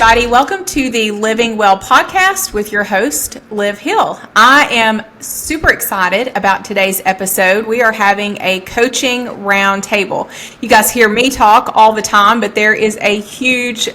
everybody. Welcome to the Living Well podcast with your host, Liv Hill. I am super excited about today's episode. We are having a coaching roundtable. You guys hear me talk all the time, but there is a huge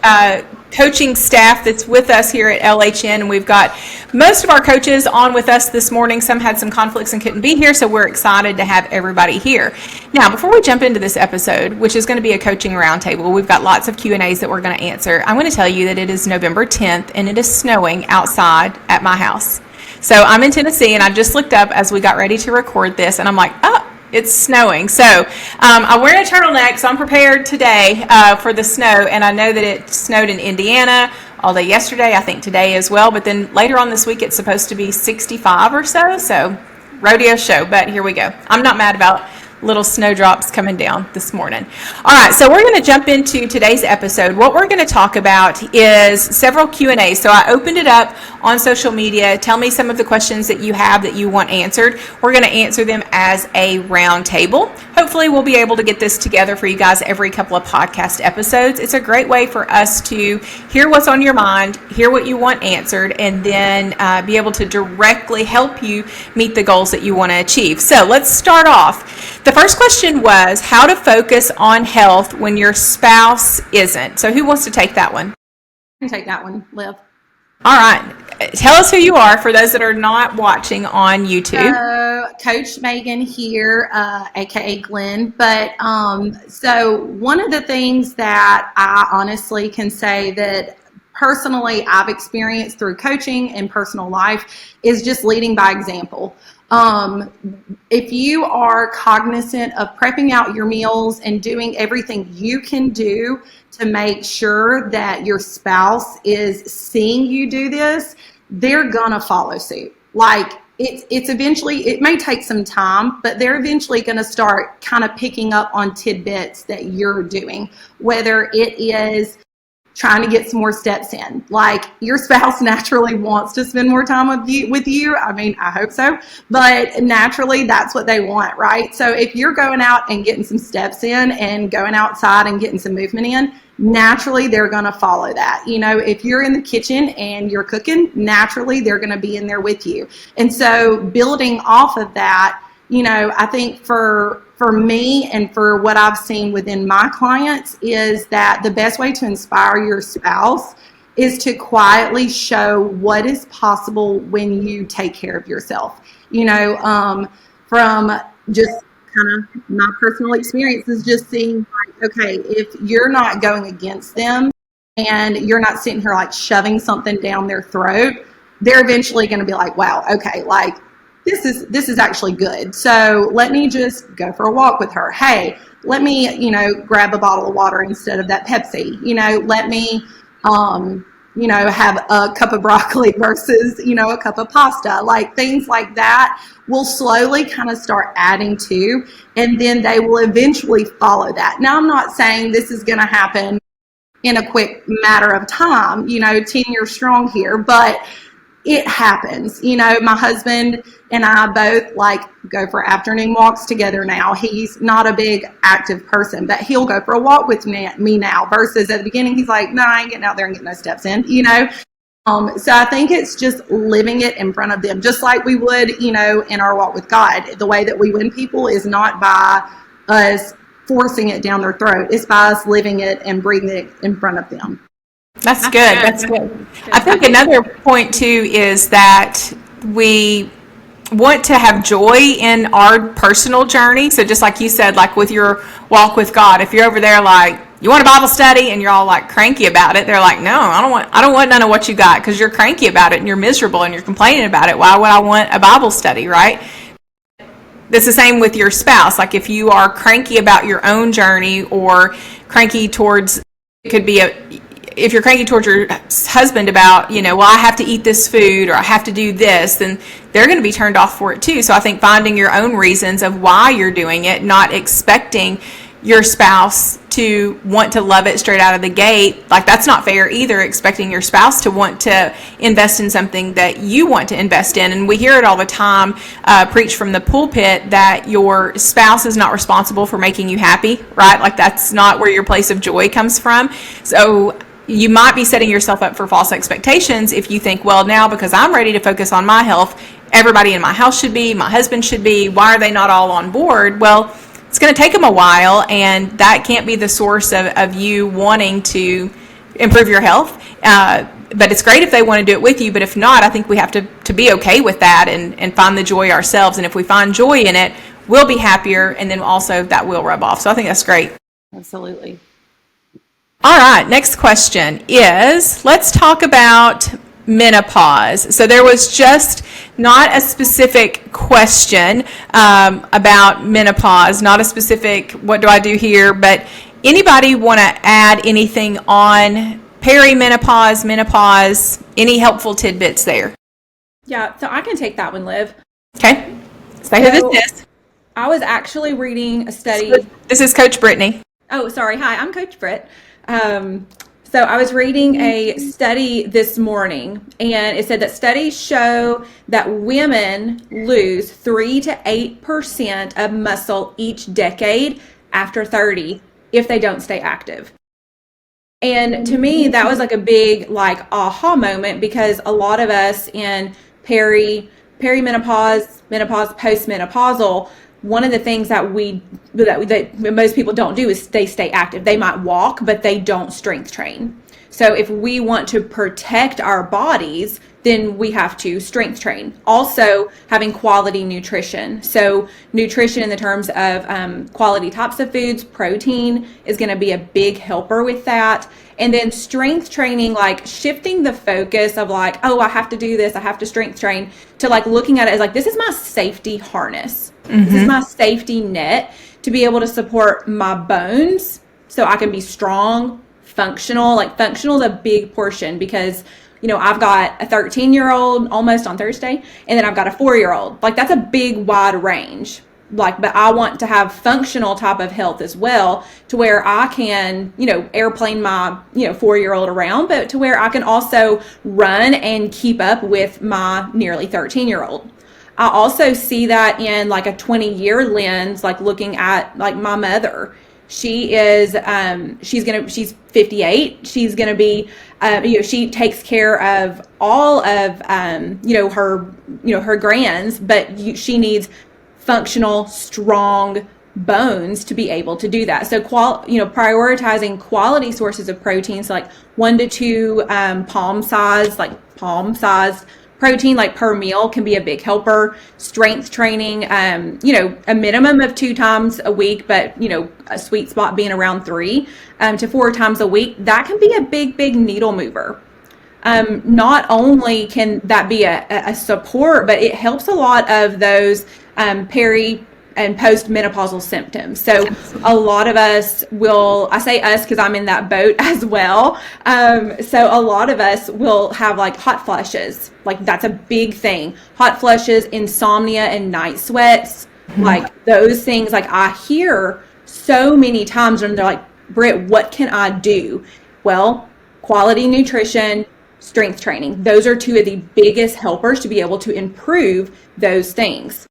coaching staff that's with us here at LHN, and we've got most of our coaches on with us this morning. Some had some conflicts and couldn't be here, so we're excited to have everybody here. Now, before we jump into this episode, which is going to be a coaching roundtable, we've got lots of Q&As that we're going to answer. I'm going to tell you that it is November 10th, and it is snowing outside at my house. So I'm in Tennessee, and I just looked up as we got ready to record this, and I'm like, oh, it's snowing. So I'm wearing a turtleneck, so I'm prepared today for the snow. And I know that it snowed in Indiana all day yesterday, I think today as well. But then later on this week, it's supposed to be 65 or so. So rodeo show, but here we go. I'm not mad about little snowdrops coming down this morning. All right, so we're going to jump into today's episode. What we're going to talk about is several Q&As. So I opened it up on social media. Tell me some of the questions that you have that you want answered. We're going to answer them as a round table. Hopefully we'll be able to get this together for you guys every couple of podcast episodes. It's a great way for us to hear what's on your mind, hear what you want answered, and then be able to directly help you meet the goals that you want to achieve. So let's start off. The first question was how to focus on health when your spouse isn't. So who wants to take that one? I can take that one, Liv. All right. Tell us who you are for those that are not watching on YouTube. Coach Megan here, aka Glenn. But so one of the things that I honestly can say that personally I've experienced through coaching and personal life is just leading by example. If you are cognizant of prepping out your meals and doing everything you can do to make sure that your spouse is seeing you do this, they're gonna follow suit. Like it's eventually, it may take some time, but they're eventually gonna start kind of picking up on tidbits that you're doing, whether it is trying to get some more steps in. Like your spouse naturally wants to spend more time with you. I mean, I hope so, but naturally that's what they want, right? So if you're going out and getting some steps in and going outside and getting some movement in, naturally they're going to follow that. You know, if you're in the kitchen and you're cooking, naturally they're going to be in there with you. And so building off of that, you know, I think for me and for what I've seen within my clients is that the best way to inspire your spouse is to quietly show what is possible when you take care of yourself. You know, from just kind of my personal experiences, just seeing like, okay, if you're not going against them and you're not sitting here like shoving something down their throat, they're eventually going to be like, wow, okay, like, this is actually good. So let me just go for a walk with her. Hey, let me, you know, grab a bottle of water instead of that Pepsi. You know, let me, you know, have a cup of broccoli versus, you know, a cup of pasta. Like things like that will slowly kind of start adding to, and then they will eventually follow that. Now, I'm not saying this is going to happen in a quick matter of time, you know, 10 years strong here, but it happens. You know, my husband and I both like go for afternoon walks together now. He's not a big active person, but he'll go for a walk with me now versus at the beginning, he's like, no, I ain't getting out there and getting no steps in, you know? So I think it's just living it in front of them, just like we would, you know, in our walk with God. The way that we win people is not by us forcing it down their throat. It's by us living it and breathing it in front of them. That's good. That's good. I think another point too is that we want to have joy in our personal journey. So just like you said, like with your walk with God, if you're over there like, you want a Bible study and you're all like cranky about it, they're like, no, I don't want none of what you got, because you're cranky about it and you're miserable and you're complaining about it. Why would I want a Bible study, right? It's the same with your spouse. Like if you are cranky about your own journey or cranky towards, it could be if you're cranky towards your husband about, you know, well, I have to eat this food or I have to do this, then they're going to be turned off for it too. So I think finding your own reasons of why you're doing it, not expecting your spouse to want to love it straight out of the gate, like that's not fair either, expecting your spouse to want to invest in something that you want to invest in. And we hear it all the time, preached from the pulpit, that your spouse is not responsible for making you happy, right? Like that's not where your place of joy comes from. So you might be setting yourself up for false expectations if you think, well, now because I'm ready to focus on my health, everybody in my house should be, my husband should be, why are they not all on board? Well, it's going to take them a while, and that can't be the source of you wanting to improve your health. But it's great if they want to do it with you, but if not, I think we have to be okay with that and find the joy ourselves. And if we find joy in it, we'll be happier, and then also that will rub off. So I think that's great. Absolutely. All right, next question is, let's talk about menopause. So there was just not a specific question about menopause, not a specific what do I do here, but anybody want to add anything on perimenopause, menopause, any helpful tidbits there? Yeah, so I can take that one, Liv. Okay, say who this is. I was actually reading a study. This is Coach Brittany. Oh, sorry. Hi, I'm Coach Britt. So I was reading a study this morning, and it said that studies show that women lose 3 to 8% of muscle each decade after 30 if they don't stay active. And to me, that was like a big aha moment, because a lot of us in perimenopause, menopause, postmenopausal, one of the things that most people don't do is they stay active. They might walk, but they don't strength train. So if we want to protect our bodies, then we have to strength train. Also, having quality nutrition. So nutrition in the terms of quality types of foods, protein is going to be a big helper with that. And then strength training, like shifting the focus of oh, I have to do this, I have to strength train, to looking at it as this is my safety harness. Mm-hmm. This is my safety net to be able to support my bones so I can be strong, functional. Functional is a big portion, because I've got a 13-year-old almost on Thursday, and then I've got a 4-year-old. That's a big wide range. But I want to have functional type of health as well, to where I can, airplane my, 4-year-old around, but to where I can also run and keep up with my nearly 13-year-old. I also see that in a 20-year lens, looking at my mother. She is, she's 58. She's going to be, she takes care of all of, her grands, but she needs functional, strong bones to be able to do that. So, prioritizing quality sources of protein, so 1 to 2 palm-sized protein per meal can be a big helper. Strength training, a minimum of 2 times a week, but a sweet spot being around 3 to 4 times a week. That can be a big needle mover. Not only can that be a support, but it helps a lot of those peri and postmenopausal symptoms. So a lot of us will, I say us because I'm in that boat as well. So a lot of us will have hot flushes. That's a big thing. Hot flushes, insomnia, and night sweats. Those things, I hear so many times when they're like, Britt, what can I do? Well, quality nutrition, strength training. Those are 2 of the biggest helpers to be able to improve those things.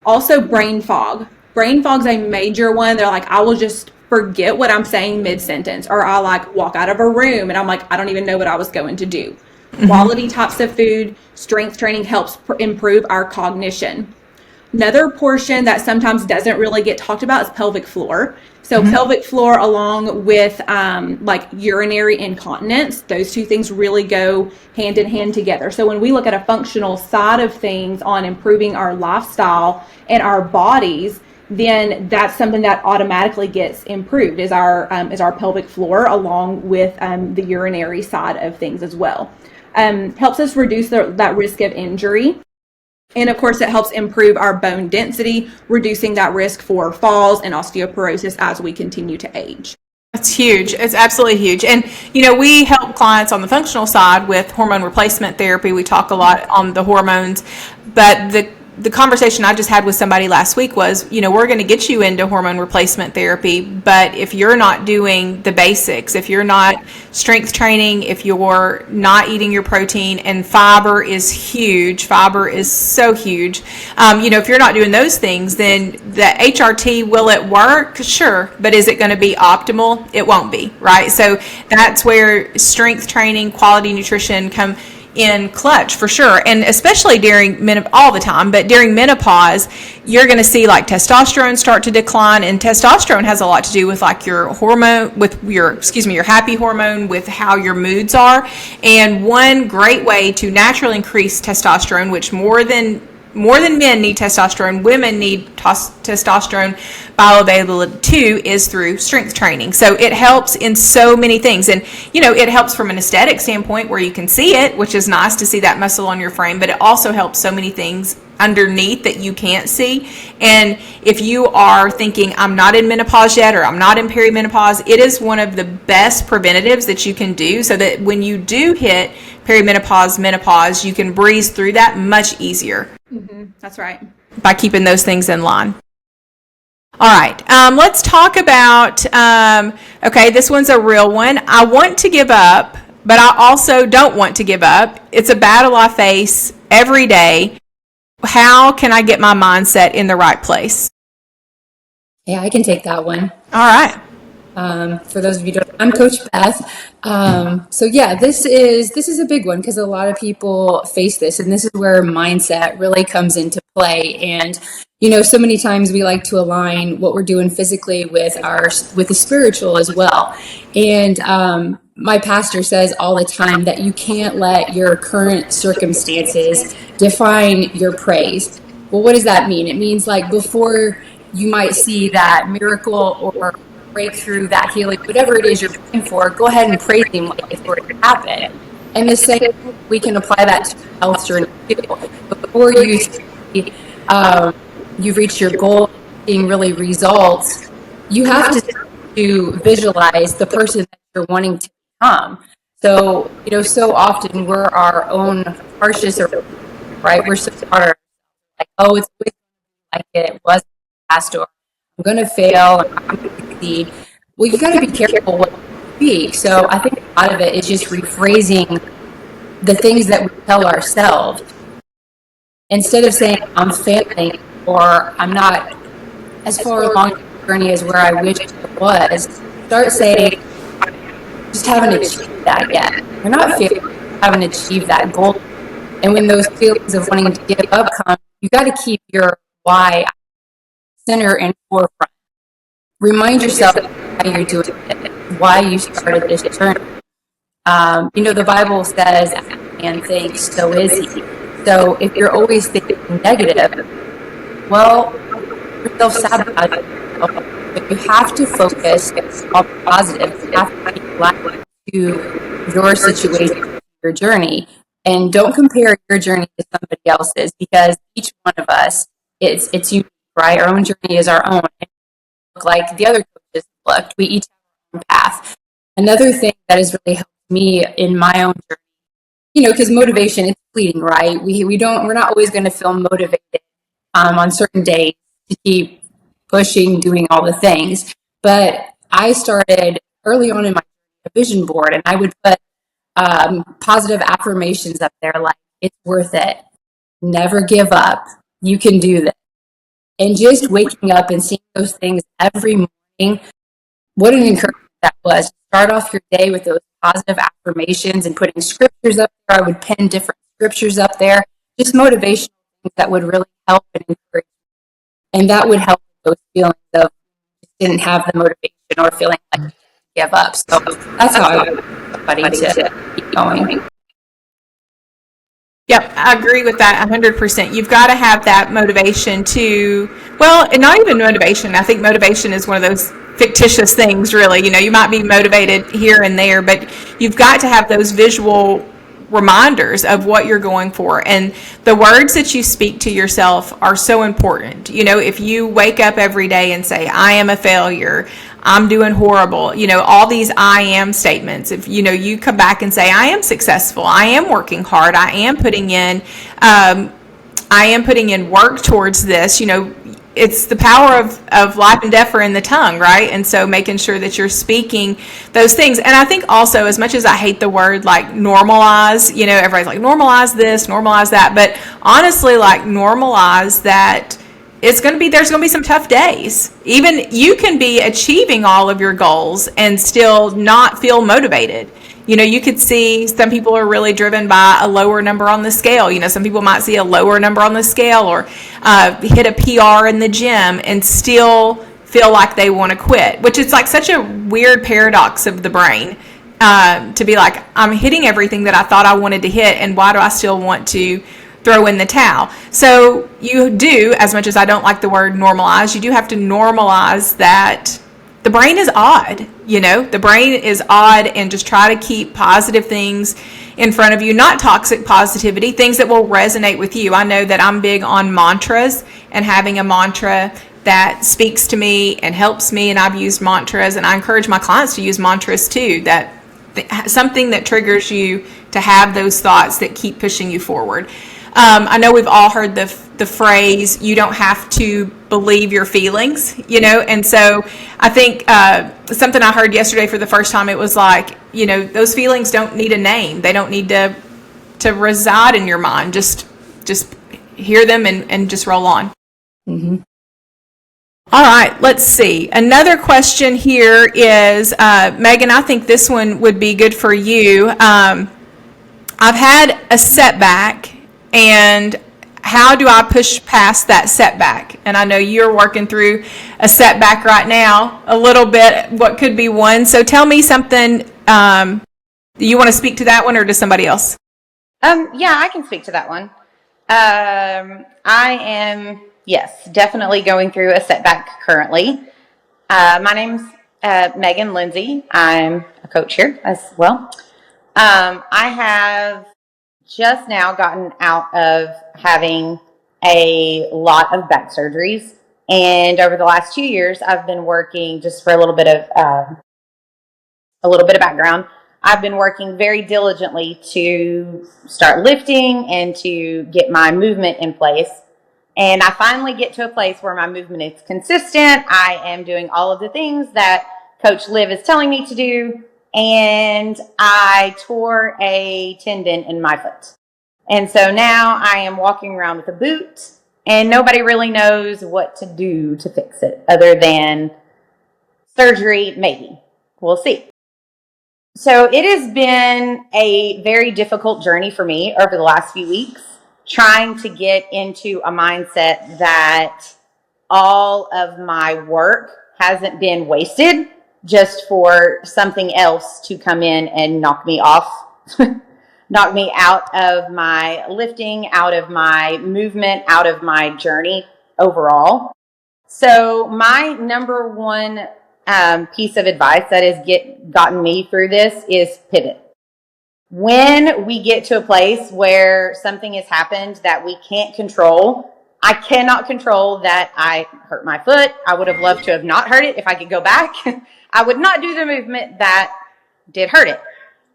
Also, brain fog. Brain fog's a major one. They're I will just forget what I'm saying mid-sentence, or I'll walk out of a room and I'm I don't even know what I was going to do. Mm-hmm. Quality types of food, strength training helps improve our cognition. Another portion that sometimes doesn't really get talked about is pelvic floor. So pelvic floor, along with urinary incontinence, those 2 things really go hand in hand together. So when we look at a functional side of things on improving our lifestyle and our bodies, then that's something that automatically gets improved, is our pelvic floor, along with the urinary side of things as well. Helps us reduce that risk of injury. And of course, it helps improve our bone density, reducing that risk for falls and osteoporosis as we continue to age. That's huge. It's absolutely huge. And, we help clients on the functional side with hormone replacement therapy. We talk a lot on the hormones, but the conversation I just had with somebody last week was, we're going to get you into hormone replacement therapy, but if you're not doing the basics, if you're not strength training, if you're not eating your protein, and fiber is huge, fiber is so huge, if you're not doing those things, then the HRT, will it work? Sure, but is it going to be optimal? It won't be, right? So that's where strength training, quality nutrition come in clutch for sure, and especially during all the time, but during menopause, you're going to see like testosterone start to decline, and testosterone has a lot to do with like your hormone, with your happy hormone, with how your moods are. And one great way to naturally increase testosterone, which more than men need testosterone, women need testosterone bioavailability too, is through strength training. So it helps in so many things. And, it helps from an aesthetic standpoint where you can see it, which is nice to see that muscle on your frame, but it also helps so many things underneath that you can't see. And if you are thinking, I'm not in menopause yet, or I'm not in perimenopause, it is one of the best preventatives that you can do, so that when you do hit perimenopause, menopause, you can breeze through that much easier. That's right. By keeping those things in line. All right, let's talk about, okay, this one's a real one. I want to give up, but I also don't want to give up. It's a battle I face every day. How can I get my mindset in the right place? Yeah, I can take that one. All right. For those of you who don't, I'm Coach Beth. So yeah, this is a big one because a lot of people face this, and this is where mindset really comes into play. And so many times we like to align what we're doing physically with the spiritual as well. And my pastor says all the time that you can't let your current circumstances define your praise. Well, what does that mean? It means like before you might see that miracle or breakthrough, that healing, whatever it is you're praying for, go ahead and praise him like it's going to happen. And the same, we can apply that to health journey too. Before you see, you've reached your goal, seeing really results, you have to visualize the person that you're wanting to become. So, so often we're our own harshest, right? We're so hard, like, oh, it's always like it was past, or I'm going to fail, I'm going to succeed. Well, you got to be careful what you speak. So I think a lot of it is just rephrasing the things that we tell ourselves. Instead of saying, I'm failing, or I'm not as far along the journey as where I wish it was, start saying, just haven't achieved that yet. You're not failing, you haven't achieved that goal. And when those feelings of wanting to give up come, you got to keep your why center and forefront. Remind yourself why you're doing it, why you started this journey. The Bible says, "And thinks, so is he." So if you're always thinking negative, well, you're self-sabotaging yourself. But you have to focus on the positive. You have to be alive to your situation, your journey, and don't compare your journey to somebody else's, because each one of us, it's unique, right? Our own journey is our own. Like the other coaches looked, we each have our own path. Another thing that has really helped me in my own journey, because motivation is fleeting, right? We're not always going to feel motivated on certain days to keep pushing, doing all the things. But I started early on in my vision board, and I would put positive affirmations up there, like, it's worth it, never give up, you can do this. And just waking up and seeing those things every morning, what an encouragement that was. Start off your day with those positive affirmations and putting scriptures up there. I would pin different scriptures up there, just motivational things that would really help and encourage. And that would help those feelings of didn't have the motivation or feeling like give up. So that's how I would somebody to keep going. Yep, I agree with that 100%. You've got to have that motivation and not even motivation. I think motivation is one of those fictitious things, really. You might be motivated here and there, but you've got to have those visual reminders of what you're going for. And the words that you speak to yourself are so important. If you wake up every day and say, I am a failure, I'm doing horrible, all these I am statements. If, you come back and say, I am successful, I am working hard, I am putting in, I am putting in work towards this. It's the power of life and death are in the tongue, right? And so making sure that you're speaking those things. And I think also, as much as I hate the word like normalize, everybody's like normalize this, normalize that. But honestly, like normalize that there's going to be some tough days. Even you can be achieving all of your goals and still not feel motivated. You could see some people are really driven by a lower number on the scale. Some people might see a lower number on the scale or hit a PR in the gym and still feel like they want to quit, which is like such a weird paradox of the brain, to be like, I'm hitting everything that I thought I wanted to hit, and why do I still want to throw in the towel? So you do, as much as I don't like the word normalize, you do have to normalize that the brain is odd. The brain is odd, and just try to keep positive things in front of you, not toxic positivity, things that will resonate with you. I know that I'm big on mantras and having a mantra that speaks to me and helps me, and I've used mantras, and I encourage my clients to use mantras too, that something that triggers you to have those thoughts that keep pushing you forward. I know we've all heard the phrase, you don't have to believe your feelings, and so I think something I heard yesterday for the first time, it was like, those feelings don't need a name. They don't need to reside in your mind. Just hear them and just roll on. Mm-hmm. All right, let's see. Another question here is, Megan, I think this one would be good for you. I've had a setback, and how do I push past that setback? And I know you're working through a setback right now, a little bit, what could be one. So tell me something. Do you want to speak to that one, or to somebody else? Yeah, I can speak to that one. I am, yes, definitely going through a setback currently. My name's Megan Lindsay. I'm a coach here as well. I have just now gotten out of having a lot of back surgeries, and over the last 2 years, I've been working, just for a little bit of background. I've been working very diligently to start lifting and to get my movement in place. And I finally get to a place where my movement is consistent. I am doing all of the things that Coach Liv is telling me to do. And I tore a tendon in my foot. And so now I am walking around with a boot, and nobody really knows what to do to fix it other than surgery, maybe. We'll see. So it has been a very difficult journey for me over the last few weeks, trying to get into a mindset that all of my work hasn't been wasted just for something else to come in and knock me off, knock me out of my lifting, out of my movement, out of my journey overall. So my number one piece of advice that has gotten me through this is pivot. When we get to a place where something has happened that we can't control, I cannot control that I hurt my foot. I would have loved to have not hurt it if I could go back. I would not do the movement that did hurt it.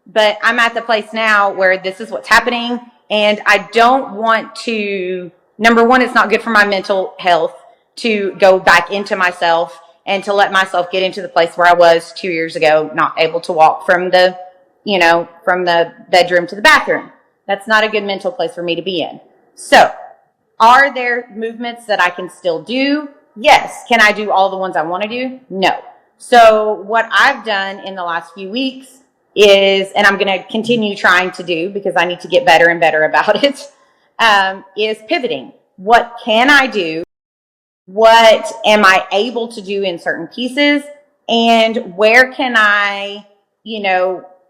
But I'm at the place now where this is what's happening, and I don't want to, number one, it's not good for my mental health to go back into myself and to let myself get into the place where I was 2 years ago, not able to walk from the bedroom to the bathroom. That's not a good mental place for me to be in. So, are there movements that I can still do? Yes. Can I do all the ones I want to do? No. So, what I've done in the last few weeks is, and I'm going to continue trying to do because I need to get better and better about it, is pivoting. What can I do? What am I able to do in certain pieces? And where can I,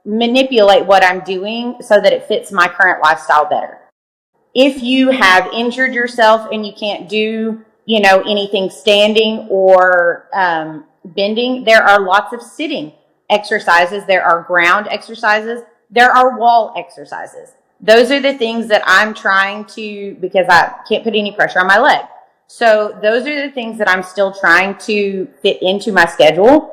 manipulate what I'm doing so that it fits my current lifestyle better? If you have injured yourself and you can't do, anything standing or bending, there are lots of sitting exercises. There are ground exercises. There are wall exercises. Those are the things that I'm trying to, because I can't put any pressure on my leg. So those are the things that I'm still trying to fit into my schedule.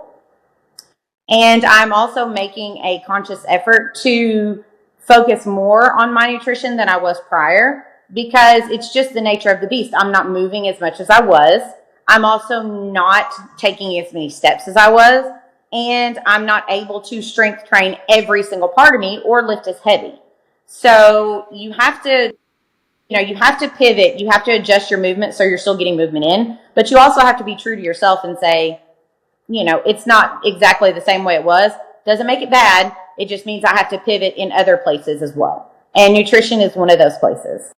And I'm also making a conscious effort to focus more on my nutrition than I was prior, because it's just the nature of the beast. I'm not moving as much as I was. I'm also not taking as many steps as I was, and I'm not able to strength train every single part of me or lift as heavy. So you have to pivot. You have to adjust your movement so you're still getting movement in, but you also have to be true to yourself and say, it's not exactly the same way it was. Doesn't make it bad. It just means I have to pivot in other places as well. And nutrition is one of those places.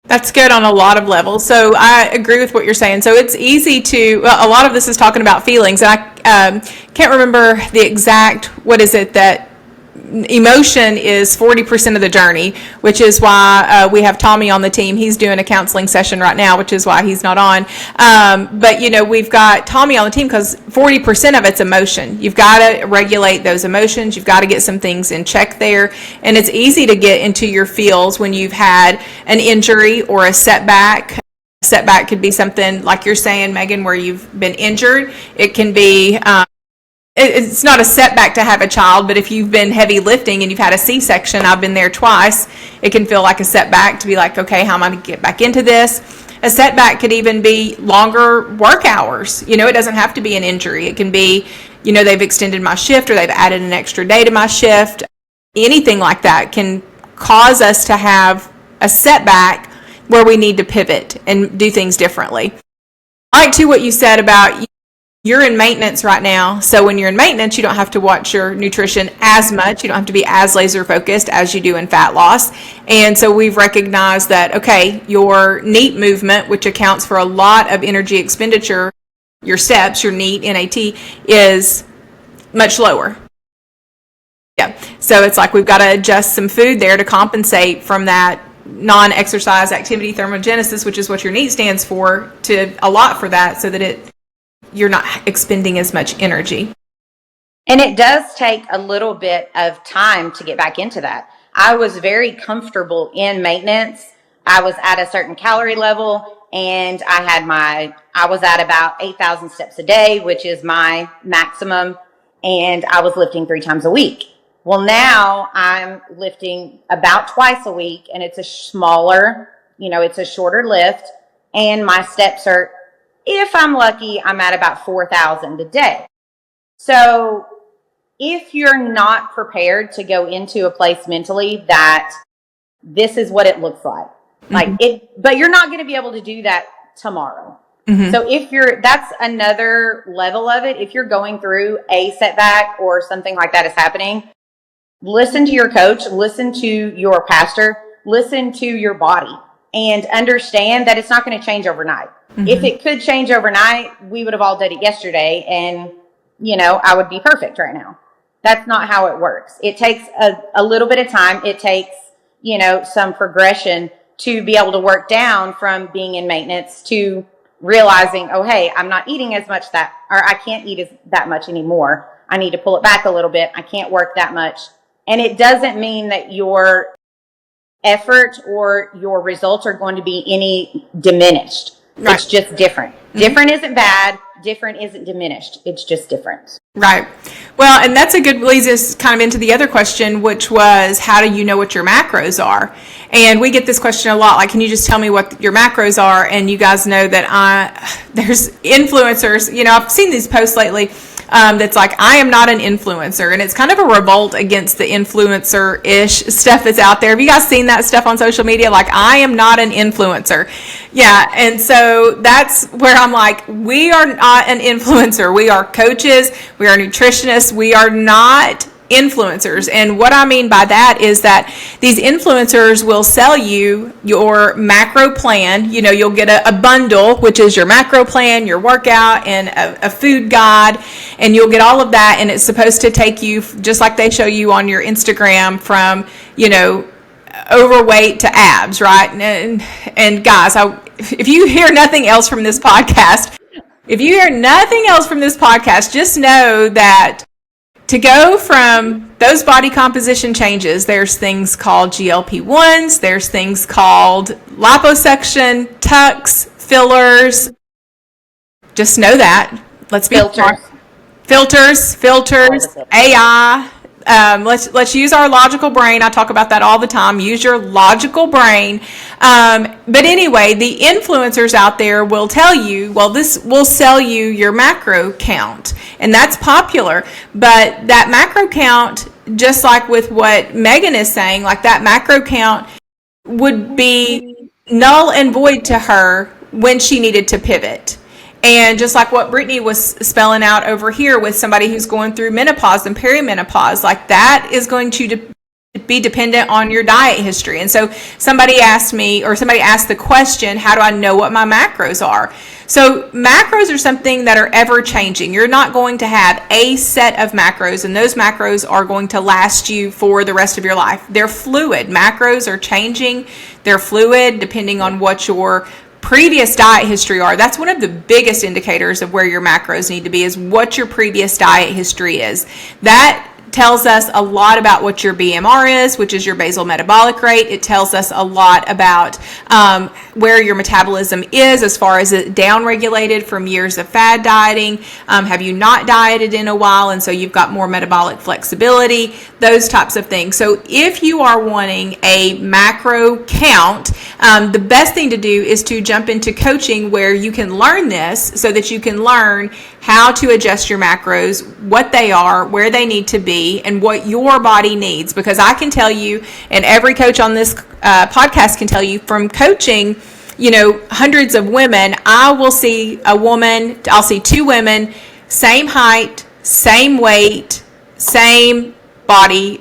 That's good on a lot of levels. So I agree with what you're saying. So it's easy to, a lot of this is talking about feelings. And I can't remember the exact, what is it, that emotion is 40% of the journey, which is why we have Tommy on the team. He's doing a counseling session right now, which is why he's not on. But we've got Tommy on the team because 40% of it's emotion. You've got to regulate those emotions. You've got to get some things in check there. And it's easy to get into your feels when you've had an injury or a setback. A setback could be something like you're saying, Megan, where you've been injured. It can be it's not a setback to have a child, but if you've been heavy lifting and you've had a C-section, I've been there twice, it can feel like a setback to be like, okay, how am I going to get back into this? A setback could even be longer work hours. It doesn't have to be an injury. It can be, they've extended my shift or they've added an extra day to my shift. Anything like that can cause us to have a setback where we need to pivot and do things differently. I like, too, what you said about you're in maintenance right now. So when you're in maintenance, you don't have to watch your nutrition as much. You don't have to be as laser focused as you do in fat loss. And so we've recognized that, okay, your NEAT movement, which accounts for a lot of energy expenditure, your steps, your NEAT, NAT, is much lower. Yeah. So it's like we've got to adjust some food there to compensate from that non-exercise activity thermogenesis, which is what your NEAT stands for, to allot for that so that you're not expending as much energy. And it does take a little bit of time to get back into that. I was very comfortable in maintenance. I was at a certain calorie level and I was at about 8,000 steps a day, which is my maximum. And I was lifting 3 times a week. Well, now I'm lifting about twice a week and it's a smaller, it's a shorter lift, and my steps are, if I'm lucky, I'm at about 4,000 a day. So if you're not prepared to go into a place mentally that this is what it looks like, but you're not going to be able to do that tomorrow. Mm-hmm. So that's another level of it. If you're going through a setback or something like that is happening, listen to your coach, listen to your pastor, listen to your body, and understand that it's not going to change overnight. Mm-hmm. If it could change overnight, we would have all did it yesterday and, I would be perfect right now. That's not how it works. It takes a little bit of time. It takes, some progression to be able to work down from being in maintenance to realizing, oh, hey, I'm not eating as much or I can't eat that much anymore. I need to pull it back a little bit. I can't work that much. And it doesn't mean that your effort or your results are going to be any diminished. Right. It's just different. Mm-hmm. Different isn't bad. Different isn't diminished. It's just different. Right. Well, and that's leads us kind of into the other question, which was, how do you know what your macros are? And we get this question a lot, like, can you just tell me what your macros are? And you guys know that there's influencers, I've seen these posts lately that's like, I am not an influencer. And it's kind of a revolt against the influencer-ish stuff that's out there. Have you guys seen that stuff on social media? Like, I am not an influencer. Yeah. And so that's where I'm like, we are not an influencer. We are coaches. We are nutritionists. We are not influencers. And what I mean by that is that these influencers will sell you your macro plan. You'll get a bundle, which is your macro plan, your workout, and a food guide, and you'll get all of that. And it's supposed to take you, just like they show you on your Instagram, from, overweight to abs, right? And guys, if you hear nothing else from this podcast, just know that to go from those body composition changes, there's things called GLP-1s, there's things called liposuction, tucks, fillers. Just know that. Let's be filters, AI, Let's use our logical brain. I talk about that all the time. Use your logical brain. But anyway, the influencers out there will tell you, well, this will sell you your macro count, and that's popular. But that macro count, just like with what Megan is saying, like that macro count would be null and void to her when she needed to pivot. And just like what Brittany was spelling out over here with somebody who's going through menopause and perimenopause, like that is going to be dependent on your diet history. And so somebody asked the question, how do I know what my macros are? So macros are something that are ever changing. You're not going to have a set of macros, and those macros are going to last you for the rest of your life. They're fluid. Macros are changing. They're fluid depending on what your previous diet history are. That's one of the biggest indicators of where your macros need to be, is what your previous diet history is. That tells us a lot about what your BMR is, which is your basal metabolic rate. It tells us a lot about where your metabolism is as far as it downregulated from years of fad dieting. Have you not dieted in a while, and so you've got more metabolic flexibility, those types of things. So if you are wanting a macro count, the best thing to do is to jump into coaching where you can learn this, so that you can learn how to adjust your macros, what they are, where they need to be, and what your body needs. Because I can tell you, and every coach on this podcast can tell you, from coaching, hundreds of women, I'll see two women, same height, same weight, same body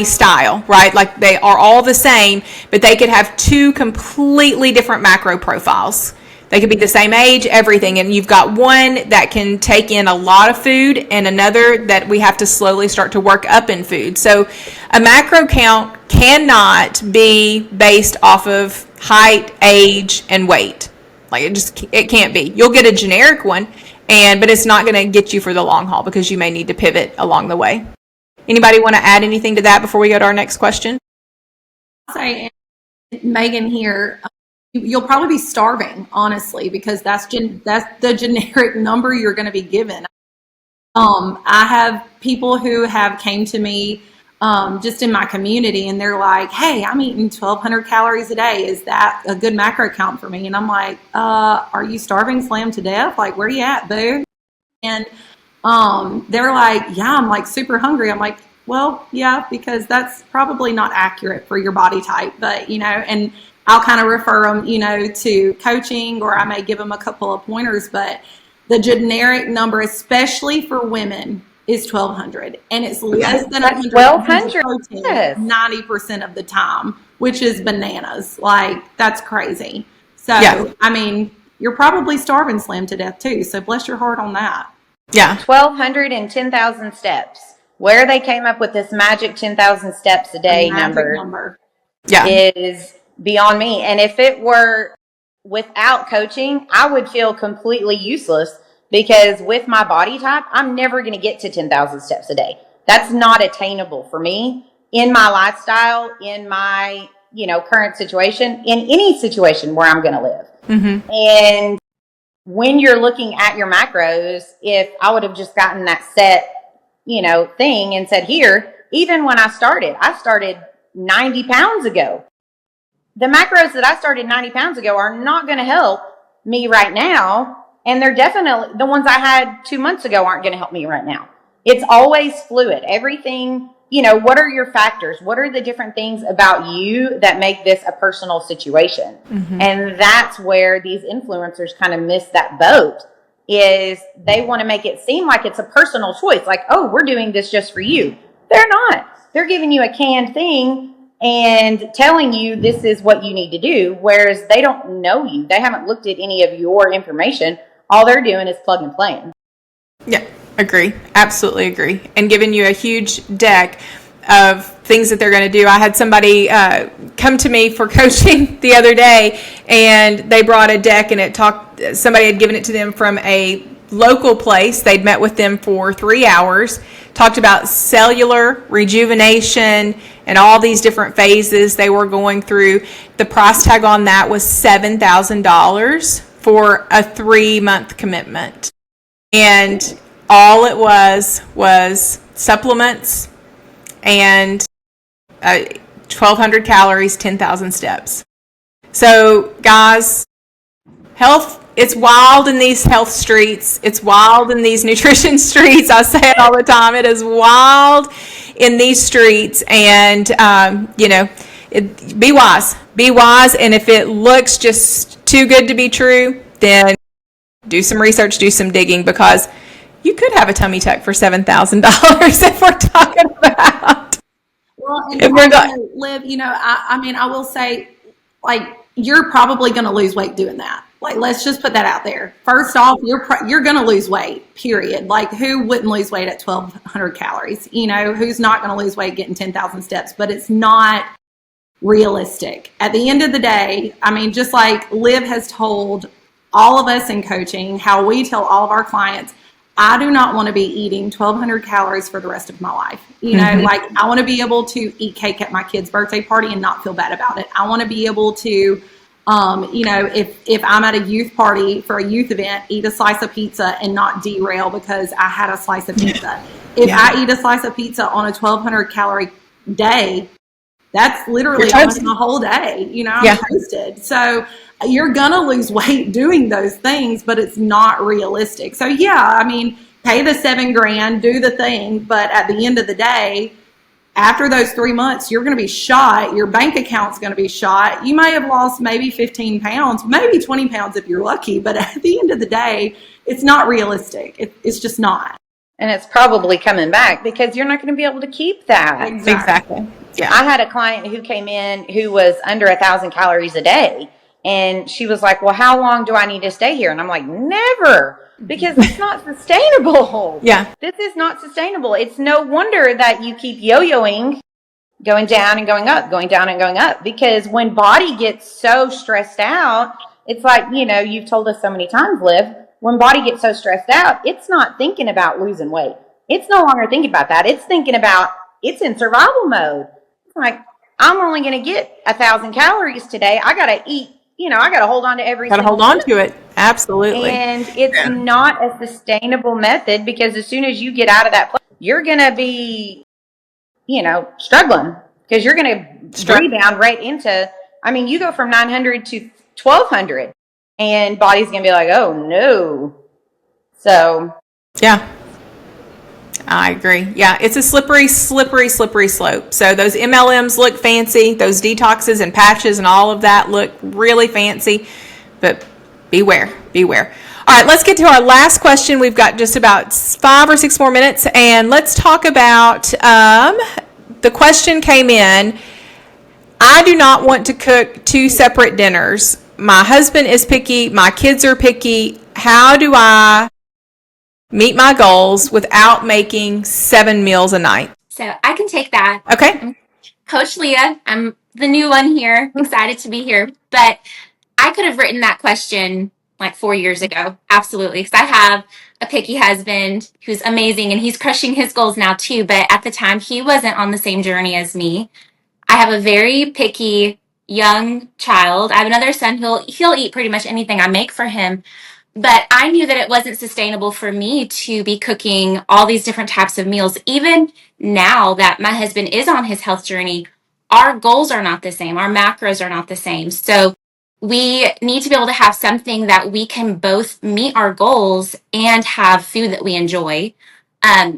style, right? Like they are all the same, but they could have two completely different macro profiles. They could be the same age, everything. And you've got one that can take in a lot of food, and another that we have to slowly start to work up in food. So a macro count cannot be based off of height, age, and weight. Like it can't be. You'll get a generic one, but it's not going to get you for the long haul, because you may need to pivot along the way. Anybody want to add anything to that before we go to our next question? I'll say, Megan here, you'll probably be starving, honestly, because that's the generic number you're going to be given. I have people who have came to me just in my community, and they're like, hey, I'm eating 1,200 calories a day. Is that a good macro count for me? And I'm like, are you starving slammed to death? Like, where you at, boo? And they're like, yeah, I'm like super hungry. I'm like, well, yeah, because that's probably not accurate for your body type. But, and I'll kind of refer them, to coaching, or I may give them a couple of pointers. But the generic number, especially for women, is 1,200, and it's less than 100 protein 90% of the time, which is bananas. Like, that's crazy. So, yeah. I mean, you're probably starving slammed to death too. So bless your heart on that. Yeah. 1,200 and 10,000 steps. Where they came up with this magic 10,000 steps a day number. Yeah. Is beyond me. And if it were without coaching, I would feel completely useless, because with my body type, I'm never going to get to 10,000 steps a day. That's not attainable for me in my lifestyle, in my, current situation, in any situation where I'm going to live. Mm-hmm. And when you're looking at your macros, if I would have just gotten that set, thing and said, here, even when I started 90 pounds ago. The macros that I started 90 pounds ago are not going to help me right now. And they're definitely, the ones I had 2 months ago aren't going to help me right now. It's always fluid. Everything, what are your factors? What are the different things about you that make this a personal situation? Mm-hmm. And that's where these influencers kind of miss that boat, is they want to make it seem like it's a personal choice. Like, oh, we're doing this just for you. They're not. They're giving you a canned thing and telling you this is what you need to do, whereas they don't know you. They haven't looked at any of your information. All they're doing is plug and playing. Yeah, agree. Absolutely agree. And giving you a huge deck of things that they're going to do. I had somebody come to me for coaching the other day, and they brought a deck, and somebody had given it to them from a local place. They'd met with them for 3 hours, talked about cellular rejuvenation and all these different phases they were going through. The price tag on that was $7,000 for a 3-month commitment. And all it was supplements, and 1,200 calories, 10,000 steps. So, guys, health, it's wild in these health streets. It's wild in these nutrition streets. I say it all the time. It is wild in these streets. And, be wise. Be wise. And if it looks just too good to be true, then do some research, do some digging, because you could have a tummy tuck for $7,000 if we're talking about. Well, and Liv, I will say, like, you're probably going to lose weight doing that. Like, let's just put that out there. First off, you're going to lose weight, period. Like, who wouldn't lose weight at 1,200 calories? Who's not going to lose weight getting 10,000 steps? But it's not realistic. At the end of the day, just like Liv has told all of us in coaching, how we tell all of our clients, I do not want to be eating 1,200 calories for the rest of my life. Like, I want to be able to eat cake at my kid's birthday party and not feel bad about it. I want to be able to, if I'm at a youth party for a youth event, eat a slice of pizza and not derail because I had a slice of pizza. If I eat a slice of pizza on a 1,200 calorie day, that's literally almost my whole day. I'm toasted. So you're going to lose weight doing those things, but it's not realistic. So pay the $7,000, do the thing. But at the end of the day, after those 3 months, you're going to be shot. Your bank account's going to be shot. You may have lost maybe 15 pounds, maybe 20 pounds if you're lucky. But at the end of the day, it's not realistic. It's just not. And it's probably coming back because you're not going to be able to keep that. Exactly. Yeah. I had a client who came in who was under 1,000 calories a day. And she was like, well, how long do I need to stay here? And I'm like, never, because it's not sustainable. Yeah. This is not sustainable. It's no wonder that you keep yo-yoing, going down and going up, going down and going up. Because when body gets so stressed out, it's like, you've told us so many times, Liv, when body gets so stressed out, it's not thinking about losing weight. It's no longer thinking about that. It's thinking about, it's in survival mode. It's like, I'm only going to get 1,000 calories today. I got to eat. I got to hold on to everything. Got to hold on to it. Absolutely. And it's not a sustainable method because as soon as you get out of that place, you're going to be, struggling because you're going to rebound right into, you go from 900 to 1,200 and body's going to be like, oh no. So. Yeah. I agree. Yeah, it's a slippery slope. So those MLMs look fancy. Those detoxes and patches and all of that look really fancy. But beware. All right, let's get to our last question. We've got just about 5 or 6 more minutes. And let's talk about, the question came in, I do not want to cook 2 separate dinners. My husband is picky. My kids are picky. How do I meet my goals without making 7 meals a night? So I can take that. Okay. Coach Leah, I'm the new one here, excited to be here. But I could have written that question like 4 years ago. Absolutely. Because I have a picky husband who's amazing and he's crushing his goals now too. But at the time, he wasn't on the same journey as me. I have a very picky young child. I have another son. He'll eat pretty much anything I make for him. But I knew that it wasn't sustainable for me to be cooking all these different types of meals. Even now that my husband is on his health journey, our goals are not the same. Our macros are not the same. So we need to be able to have something that we can both meet our goals and have food that we enjoy.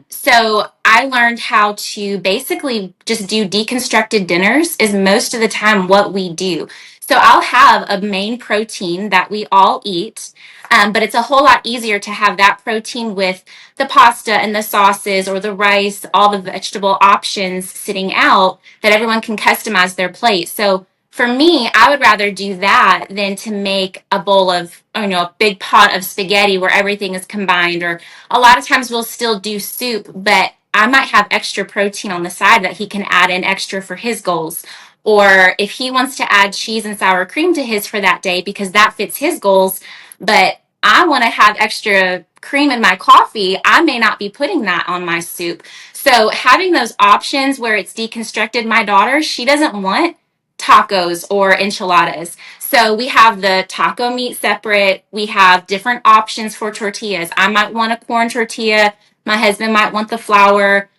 So I learned how to basically just do deconstructed dinners is most of the time what we do. So I'll have a main protein that we all eat, but it's a whole lot easier to have that protein with the pasta and the sauces or the rice, all the vegetable options sitting out that everyone can customize their plate. So for me, I would rather do that than to make a bowl of, a big pot of spaghetti where everything is combined. Or a lot of times we'll still do soup, but I might have extra protein on the side that he can add in extra for his goals. Or if he wants to add cheese and sour cream to his for that day because that fits his goals, but I want to have extra cream in my coffee, I may not be putting that on my soup. So having those options where it's deconstructed, my daughter, she doesn't want tacos or enchiladas. So we have the taco meat separate. We have different options for tortillas. I might want a corn tortilla. My husband might want the flour.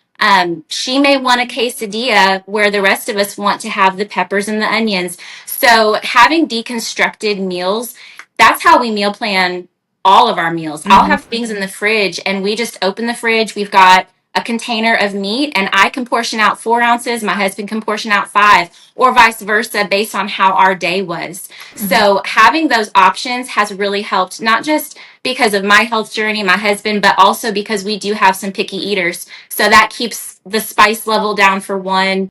She may want a quesadilla where the rest of us want to have the peppers and the onions. So having deconstructed meals, that's how we meal plan all of our meals. I'll have things in the fridge and we just open the fridge. We've got a container of meat and I can portion out 4 ounces. My husband can portion out 5, or vice versa based on how our day was. So having those options has really helped, not just because of my health journey, my husband, but also because we do have some picky eaters. So that keeps the spice level down for one,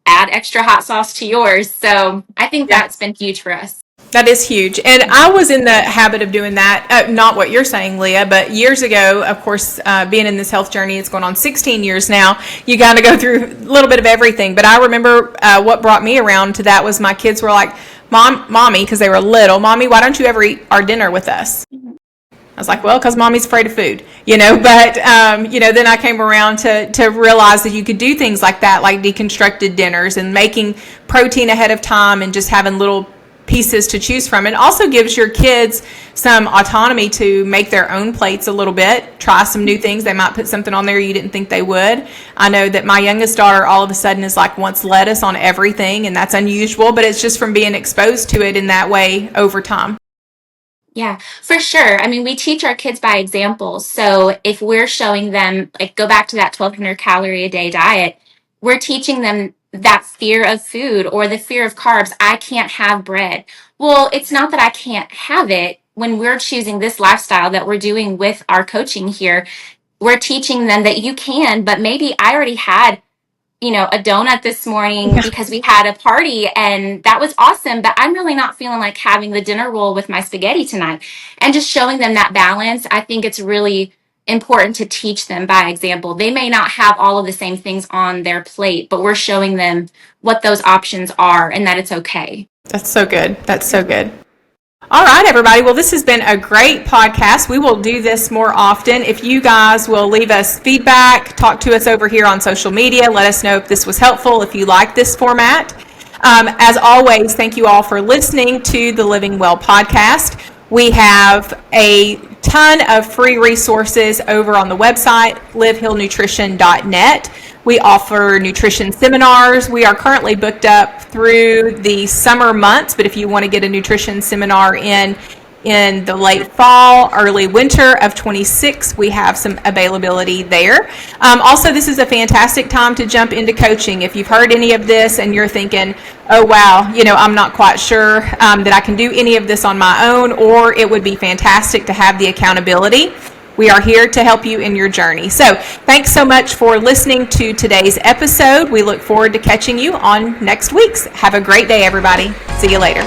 add extra hot sauce to yours. So I think that's been huge for us. That is huge. And I was in the habit of doing that, not what you're saying, Leah, but years ago, of course, being in this health journey, it's going on 16 years now. You got to go through a little bit of everything. But I remember what brought me around to that was my kids were like, Mommy, because they were little, Mommy, why don't you ever eat our dinner with us? I was like, well, because Mommy's afraid of food, but, then I came around to realize that you could do things like that, like deconstructed dinners and making protein ahead of time and just having little pieces to choose from. It also gives your kids some autonomy to make their own plates a little bit, try some new things. They might put something on there you didn't think they would. I know that my youngest daughter all of a sudden is like wants lettuce on everything, and that's unusual, but it's just from being exposed to it in that way over time. Yeah, for sure. I mean, we teach our kids by example. So if we're showing them, like, go back to that 1,200 calorie a day diet, we're teaching them that fear of food or the fear of carbs. I can't have bread. Well, it's not that I can't have it. When we're choosing this lifestyle that we're doing with our coaching here, we're teaching them that you can, but maybe I already had a donut this morning because we had a party and that was awesome, but I'm really not feeling like having the dinner roll with my spaghetti tonight. And just showing them that balance, I think it's really important to teach them by example. They may not have all of the same things on their plate, but we're showing them what those options are and that it's okay. That's so good. That's so good. All right, everybody. Well, this has been a great podcast. We will do this more often. If you guys will leave us feedback, talk to us over here on social media, let us know if this was helpful, if you like this format. As always, thank you all for listening to the Living Well podcast. We have a ton of free resources over on the website, livehillnutrition.net. We offer nutrition seminars. We are currently booked up through the summer months, but if you want to get a nutrition seminar in the late fall, early winter of 26, we have some availability there. Also, this is a fantastic time to jump into coaching. If you've heard any of this and you're thinking, oh, wow, I'm not quite sure that I can do any of this on my own, or it would be fantastic to have the accountability, we are here to help you in your journey. So thanks so much for listening to today's episode. We look forward to catching you on next week's. Have a great day, everybody. See you later.